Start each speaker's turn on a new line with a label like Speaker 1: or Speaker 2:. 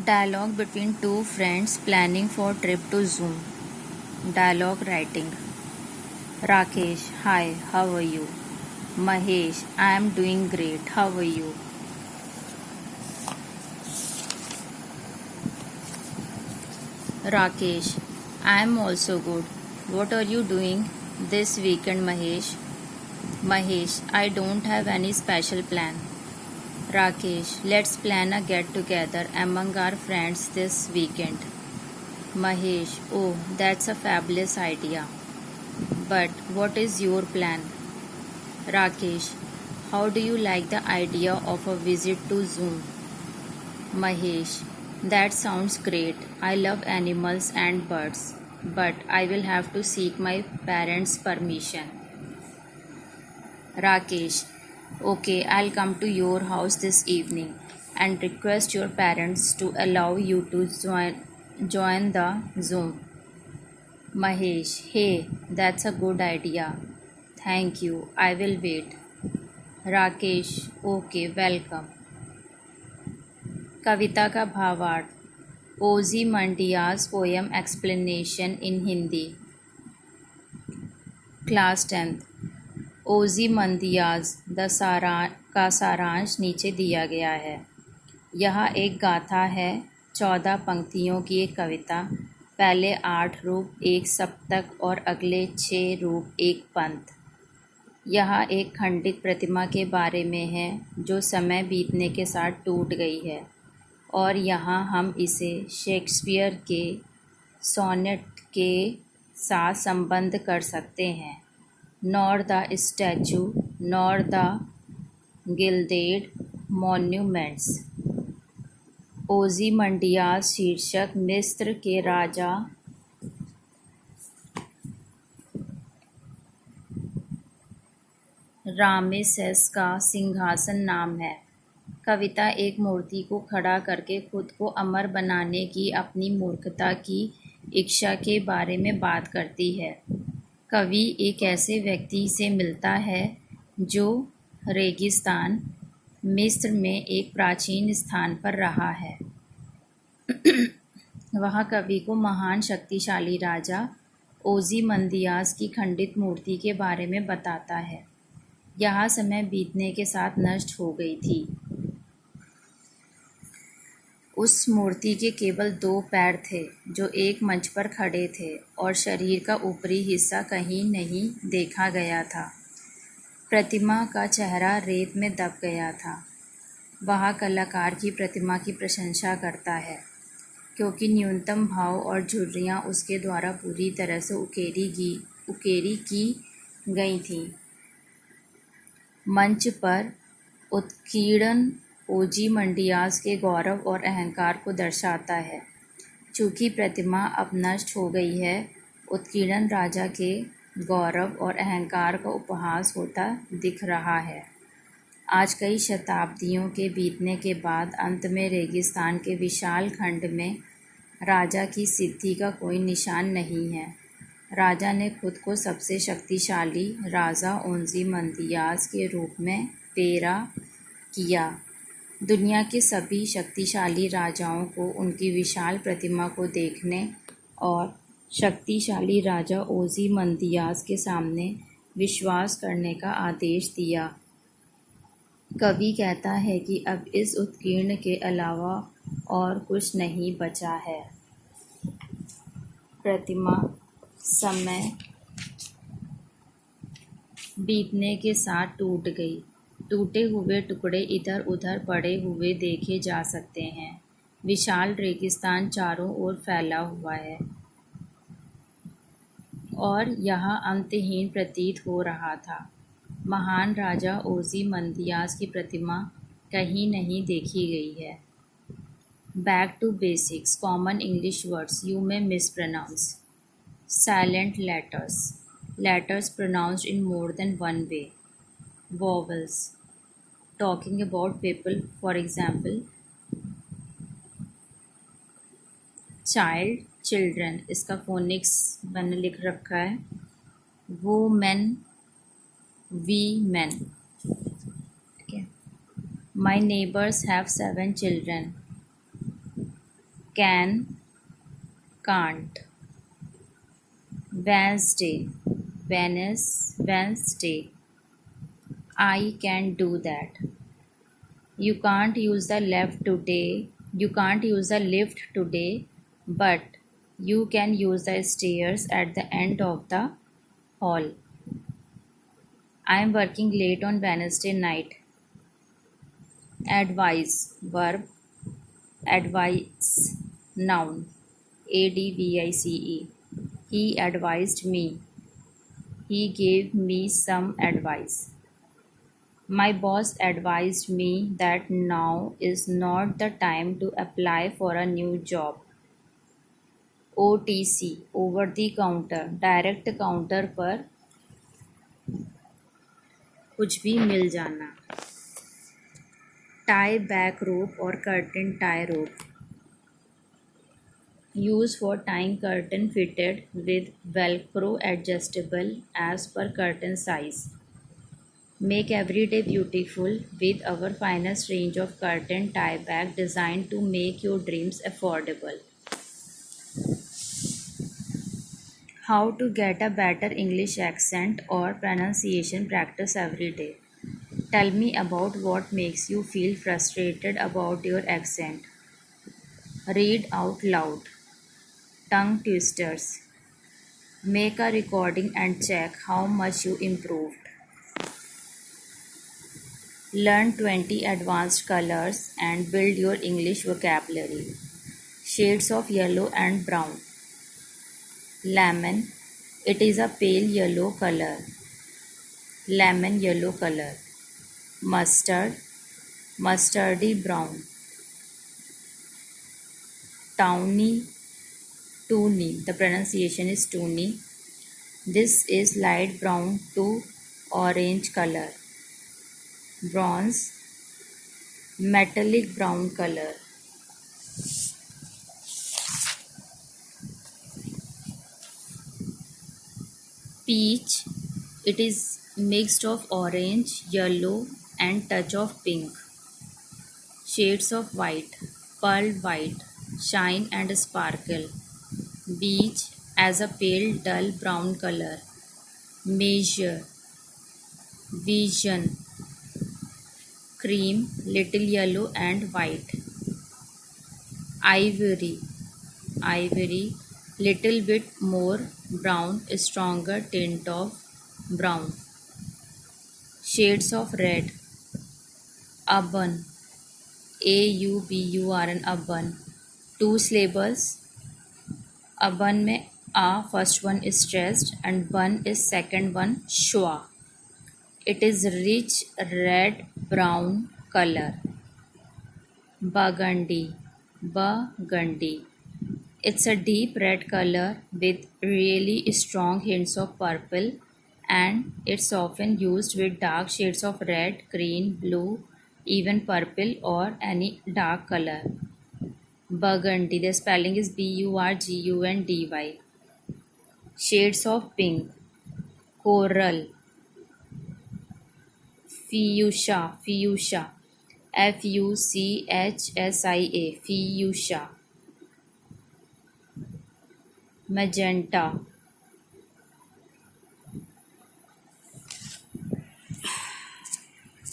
Speaker 1: Dialogue between two friends planning for trip to Zoom. Dialogue writing. Rakesh, hi, how are you? Mahesh, I am doing great. How are you? Rakesh, I am also good. What are you doing this weekend, Mahesh? Mahesh, I don't have any special plan. Rakesh, let's plan a get together among our friends this weekend. Mahesh, oh, that's a fabulous idea. But what is your plan? Rakesh, how do you like the idea of a visit to Zoom? Mahesh, that sounds great. I love animals and birds, but I will have to seek my parents' permission. Rakesh, okay, I'll come to your house this evening and request your parents to allow you to join the Zoom. Mahesh, hey, that's a good idea. Thank you. I will wait. Rakesh, okay welcome. कविता का भावार्थ। Ozymandias poem explanation in Hindi. Class 10th। Ozymandias का सारांश नीचे दिया गया है। यह एक गाथा है, 14 पंक्तियों की एक कविता। पहले 8 रूप एक सप्तक और अगले 6 रूप एक पंथ। यह एक खंडित प्रतिमा के बारे में है जो समय बीतने के साथ टूट गई है, और यहाँ हम इसे शेक्सपियर के सोनेट के साथ संबद्ध कर सकते हैं। Nor the statue nor the gilded monuments. Ozymandias शीर्षक मिस्र के राजा रामेसेस का सिंहासन नाम है। कविता एक मूर्ति को खड़ा करके खुद को अमर बनाने की अपनी मूर्खता की इच्छा के बारे में बात करती है। कवि एक ऐसे व्यक्ति से मिलता है जो रेगिस्तान मिस्र में एक प्राचीन स्थान पर रहा है। वह कवि को महान शक्तिशाली राजा ओज़ीमंदियास की खंडित मूर्ति के बारे में बताता है। यह समय बीतने के साथ नष्ट हो गई थी। उस मूर्ति के केवल 2 पैर थे जो एक मंच पर खड़े थे, और शरीर का ऊपरी हिस्सा कहीं नहीं देखा गया था। प्रतिमा का चेहरा रेत में दब गया था। वह कलाकार की प्रतिमा की प्रशंसा करता है क्योंकि न्यूनतम भाव और झुर्रियाँ उसके द्वारा पूरी तरह से उकेरी की गई थीं। मंच पर उत्कीर्णन ओज़ीमंडियास के गौरव और अहंकार को दर्शाता है। चूँकि प्रतिमा अब नष्ट हो गई है, उत्कीर्णन राजा के गौरव और अहंकार का उपहास होता दिख रहा है। आज कई शताब्दियों के बीतने के बाद अंत में रेगिस्तान के विशाल खंड में राजा की सिद्धि का कोई निशान नहीं है। राजा ने खुद को सबसे शक्तिशाली राजा ओज़ीमंदियास के रूप में पेरा किया। दुनिया के सभी शक्तिशाली राजाओं को उनकी विशाल प्रतिमा को देखने और शक्तिशाली राजा ओज़ीमंदियास के सामने विश्वास करने का आदेश दिया। कवि कहता है कि अब इस उत्कीर्ण के अलावा और कुछ नहीं बचा है। प्रतिमा समय बीतने के साथ टूट गई। टूटे हुए टुकड़े इधर उधर पड़े हुए देखे जा सकते हैं। विशाल रेगिस्तान चारों ओर फैला हुआ है और यह अंतहीन प्रतीत हो रहा था। महान राजा ओज़ीमंदियास की प्रतिमा कहीं नहीं देखी गई है। Back to basics. Common English words you may mispronounce. Silent letters. Letters pronounced in more than one way. Vowels. Talking about people, for example, child, children. इसका phonics मैंने लिख रखा है। Women, we men. Okay. My neighbors have 7 children. can, can't. Wednesday, Wednesday. I can do that. You can't use the left today. You can't use the lift today, but you can use the stairs at the end of the hall. I am working late on Wednesday night. Advise, verb, advice, noun, advice. He advised me. He gave me some advice. My boss advised me that now is not the time to apply for a new job. OTC, over the counter, direct counter पर कुछ भी मिल जाना. Tie back rope or curtain tie rope, used for tying curtain fitted with velcro adjustable as per curtain size. Make every day beautiful with our finest range of curtain tie back designed to make your dreams affordable. How to get a better English accent or pronunciation practice every day. Tell me about what makes you feel frustrated about your accent. Read out loud. Tongue twisters. Make a recording and check how much you improved. Learn 20 advanced colors and build your English vocabulary. Shades of yellow and brown. Lemon. It is a pale yellow color. Lemon yellow color. Mustard. Mustardy brown. Tawny. Toony. The pronunciation is toony. This is light brown to orange color. Bronze. Metallic brown color. Peach. It is mixed of orange, yellow and touch of pink. Shades of white. Pearl white. Shine and sparkle. Beige as a pale dull brown color. Measure. Vision. Cream, little yellow and white. Ivory. Ivory, little bit more brown, stronger tint of brown. Shades of red. Auburn. AUBURN, auburn. Two syllables. Auburn में a first one is stressed and bun is second one schwa. It is rich red brown color. Burgundy. Burgundy. It's a deep red color with really strong hints of purple, and it's often used with dark shades of red, green, blue, even purple or any dark color. Burgundy, the spelling is BURGUNDY. Shades of pink. Coral. Fuchsia. Fuchsia. FUCHSIA. Fuchsia. Magenta.